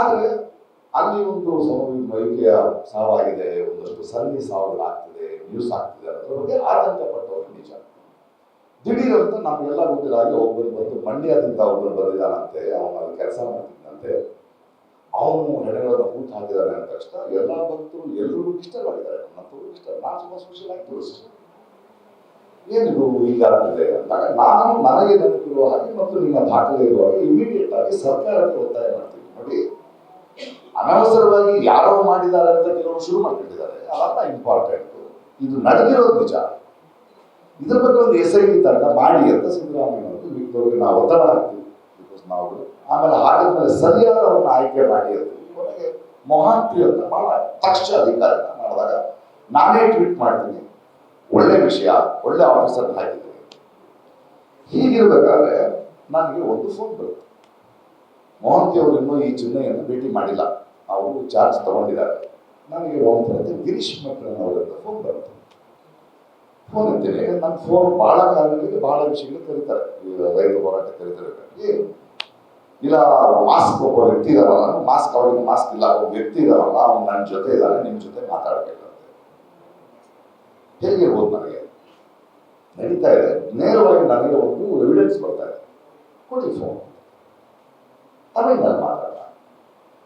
ಆದರೆ ಅಲ್ಲಿ ಒಂದು ವೈದ್ಯ ಸಾವಾಗಿದೆ, ಒಂದಷ್ಟು ಸರಣಿ ಸಾವುಗಳಾಗ್ತಿದೆ, ನ್ಯೂಸ್ ಆಗ್ತಿದೆ ಅನ್ನೋದ್ರ ಬಗ್ಗೆ ಆತಂಕ ಪಟ್ಟವರು ನಿಜ. ದಿಢೀರ್ ಅಂತ ನಮಗೆಲ್ಲ ಗೊತ್ತಿಲ್ಲ ಹಾಗೆ ಒಬ್ಬರು ಬಂದು ಮಂಡ್ಯದಿಂದ ಒಬ್ಬರು ಬಂದಿದ್ದಾನಂತೆ, ಅವನು ಅಲ್ಲಿ ಕೆಲಸ ಮಾಡ್ತಿದ್ದಂತೆ, ಅವನು ಹೆಣಗಳನ್ನು ಹೂತು ಹಾಕಿದ್ದಾನೆ ಅಂದ ತಕ್ಷಣ ಎಲ್ಲ ಭಕ್ತರು ಎಲ್ಲರಿಗೂ ಡಿಸ್ಟರ್ಬ್ ಆಗಿದ್ದಾರೆ. ನನ್ನಂತೂ ಡಿಸ್ಟರ್ಬ್, ನಾನು ತುಂಬ ಸೋಷಿಯಲ್ ಆಕ್ಟಿವಿಸ್ಟ್, ಏನಿದು ಹೀಗಾಗ್ತದೆ ಅಂದಾಗ ನಾನು ನನಗೆ ನೆನಪಿರುವ ಹಾಗೆ ಮತ್ತು ನಿಮ್ಮ ದಾಖಲೆ ಇರುವ ಹಾಗೆ ಇಮಿಡಿಯೇಟ್ ಆಗಿ ಸರ್ಕಾರಕ್ಕೆ ಒತ್ತಾಯ ಮಾಡ್ತೀವಿ. ನೋಡಿ, ಅನವಸರವಾಗಿ ಯಾರೋ ಮಾಡಿದ್ದಾರೆ ಅಂತ ಕೆಲವರು ಶುರು ಮಾಡ್ಕೊಂಡಿದ್ದಾರೆ, ಅದಲ್ಲ ಇಂಪಾರ್ಟೆಂಟ್. ಇದು ನಡೆದಿರೋದು ನಿಜ. ಇದ್ರ ಬಗ್ಗೆ ಒಂದು SIT ತನಕ ಮಾಡಿ ಅಂತ ಸಿದ್ದರಾಮಯ್ಯ ಅವರು ಮಿಕ್ಕವರಿಗೆ ನಾವು ಒತ್ತಡ ಹಾಕ್ತೀವಿ. ಬಿಕಾಸ್ ನಾವು ಆಮೇಲೆ ಹಾಕಿದ್ಮೇಲೆ ಸರಿಯಾದವನ್ನ ಆಯ್ಕೆ ಮಾಡಿ ಅಂತ ಕೊನೆಗೆ ಮೊಹಾಂತಿ ಅಂತ ಬಹಳ ದಕ್ಷ ಅಧಿಕಾರಿನ ಮಾಡಿದಾಗ ನಾನೇ ಟ್ವೀಟ್ ಮಾಡ್ತೀನಿ, ಒಳ್ಳೆ ವಿಷಯ, ಒಳ್ಳೆ ಆಫೀಸರ್ ಹಾಕಿದ್ದೀನಿ. ಹೀಗಿರ್ಬೇಕಾದ್ರೆ ನನಗೆ ಒಂದು ಫೋನ್ ಬರುತ್ತೆ. ಮೊಹಂತಿ ಅವರು ಇನ್ನೂ ಈ ಚಿಹ್ನೆಯನ್ನು ಭೇಟಿ ಮಾಡಿಲ್ಲ, ಅವರು ಚಾರ್ಜ್ ತಗೊಂಡಿದ್ದಾರೆ. ನನಗೆ ಹೋಗ್ತಾರೆ ಗಿರೀಶ್ ಮಕ್ಕಳನ್ನ ಅವರಿಂದ ಫೋನ್ ಬರುತ್ತೆ. ಫೋನ್ ಅಂತೀನಿ, ನನ್ನ ಫೋನ್ ಬಹಳ ಕಾರಣಗಳಿಗೆ ಬಹಳ ವಿಷಯಗಳು ಕರೀತಾರೆ. ರೈತ ಹೋರಾಟ ಕರೀತಾರೆ, ಇಲ್ಲ ಮಾಸ್ಕ್ ಒಬ್ಬ ವ್ಯಕ್ತಿ ಇದಾರಲ್ಲ, ಮಾಸ್ಕ್ ಅವ್ರಿಗೆ ಮಾಸ್ಕ್ ಇಲ್ಲ, ಒಬ್ಬ ವ್ಯಕ್ತಿ ಇದಾರಲ್ಲ, ಅವ್ನು ನನ್ನ ಜೊತೆ ಇದ್ದಾನೆ, ನಿಮ್ಮ ಜೊತೆ ಮಾತಾಡಬೇಕಂತೆ. ಹೇಗಿರ್ಬೋದು, ನನಗೆ ನಡೀತಾ ಇದೆ, ನೇರವಾಗಿ ನನಗೆ ಒಂದು ಎವಿಡೆನ್ಸ್ ಬರ್ತಾ ಇದೆ, ಕೊಡಿ ಫೋನ್, ಆಮೇಲೆ ನಾನು ಮಾತಾಡ.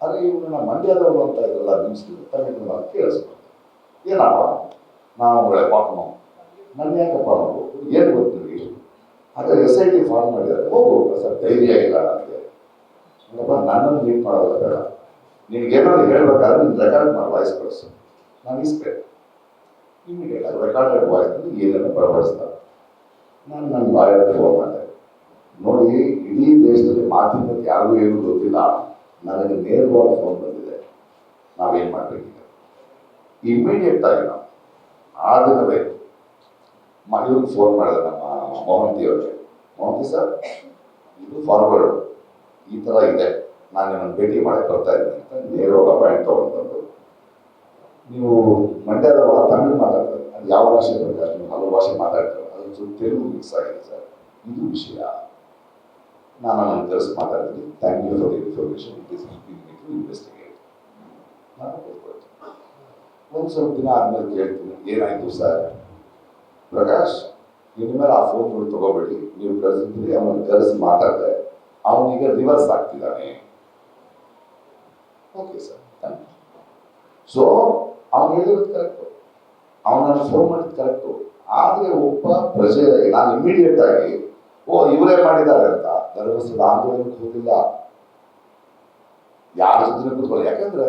ಆದರೆ ಇವರು ನಮ್ಮ ಮಂಡ್ಯದವರು ಅಂತ ಇದೆಲ್ಲ ನಿಮಿಸ್ತಿದ್ರು, ತಮಿಳು ನಾನು ಕೇಳಿಸ್ಬೋದು, ಏನಪ್ಪ ನಾವು ಒಳ್ಳೆ ಪಾಪನು, ನನ್ನ ಯಾಕಪ್ಪ ನಾವು ಏನು ಗೊತ್ತು ನಿಮಗೆ, ಆದರೆ SIT ಫಾರ್ಮ್ ಮಾಡಿದ್ದಾರೆ, ಹೋಗು ಸರ್, ಧೈರ್ಯ ಇಲ್ಲ ನನಗೆ, ನನ್ನನ್ನು ಮೀಟ್ ಮಾಡೋದು ಬೇಡ, ನಿನ್ಗೇನಾದ್ರು ಹೇಳ್ಬೇಕಾದ್ರೆ ನೀನು ರೆಕಾರ್ಡ್ ಮಾಡಿ ವಾಯ್ಸ್ ಕಳಿಸು, ನಾನು ಇಸ್ಬೇಕು. ಇಮಿಡಿಯೇಟ್ ಆಗಿ ರೆಕಾರ್ಡೆಡ್ ವಾಯ್ಸ್ನಲ್ಲಿ ಏನೇನು ಬರಬಡಿಸ್ತಾರೆ. ನಾನು ನನ್ನ ಲಾಯರ್ ಫೋನ್ ಮಾಡಿದೆ, ನೋಡಿ ಇಡೀ ದೇಶದಲ್ಲಿ ಮಾಧ್ಯಮಕ್ಕೆ ಯಾರಿಗೂ ಏನೂ ಗೊತ್ತಿಲ್ಲ, ನನಗೆ ನೇರವಾಗಿ ಫೋನ್ ಬಂದಿದೆ, ನಾವೇನು ಮಾಡಬೇಕೀಗ? ಇಮಿಡಿಯೇಟ್ ಆಗಿ ನಾವು ಆ ದಿನವೇ ಇವ್ರಿಗೆ ಫೋನ್ ಮಾಡಿದೆ, ನಮ್ಮ ಮೊಹಂತಿ ಅವರಿಗೆ, ಮೊಹಂತಿ ಸರ್ ಇದು ಫಾರ್ವರ್ಡ್ ಈ ಥರ ಇದೆ, ನಾನು ನಿಮ್ಮನ್ನು ಭೇಟಿ ಮಾಡಕ್ಕೆ ಬರ್ತಾ ಇದ್ದೀನಿ ಅಂತ ನೇರವಾಗಿ ಅಪಾಯಿಂಟ್ ತೊಗೊಂಡು, ನೀವು ಮಂಡ್ಯದವರ ತಮಿಳು ಮಾತಾಡ್ತಾರೆ, ಅದು ಯಾವ ಭಾಷೆ ಬೇಕಾದ್ರೆ ನೀವು ಹಲವು ಭಾಷೆ ಮಾತಾಡ್ತಾರೆ, ಅದ್ರ ಜೊತೆ ತೆಲುಗು ಮಿಕ್ಸ್ ಆಗಿದೆ ಸರ್, ಇದು ವಿಷಯ, ನಾನು ನನ್ನ ಕೆಲಸ ಮಾತಾಡ್ತೀನಿ, thank you for the information, it is helping me to investigate. ನಾನು ಕೊಟ್ಕೊಳ್ತೀನಿ. ಒಂದು ಸ್ವಲ್ಪ ದಿನ ಆದ್ಮೇಲೆ ಕೇಳ್ತೀನಿ, ಏನಾಯ್ತು ಸರ್? ಪ್ರಕಾಶ್, ಇನ್ಮೇಲೆ ಆ ಫೋನ್ಗಳು ತಗೋಬೇಡಿ, ನೀವು ಕಳಿಸಿದ್ರಿ, ಅವನು ಕರೆಸಿ ಮಾತಾಡಿದೆ, ಅವನೀಗ ರಿವರ್ಸ್ ಆಗ್ತಿದ್ದಾನೆ. Okay sir, thank you. So ಅವನು ಹೇಳಿರೋದು ಕರೆಕ್ಟು, ಅವನನ್ನು ಫೋನ್ ಮಾಡಿದ್ದು ಕರೆಕ್ಟು. ಆದರೆ ಒಬ್ಬ ಪ್ರಜೆ ನಾನು ಇಮಿಡಿಯೇಟ್ ಆಗಿ ಇವರೇ ಮಾಡಿದ್ದಾರೆ ಅಂತ ಧರ್ಮಸ್ಥಳದ ಆಂದೋಲನಕ್ಕೆ ಹೋಗಿಲ್ಲ, ಯಾರ ಜೊತೆ ಕೂತ್ಕೊಳ್ಳಿ, ಯಾಕಂದ್ರೆ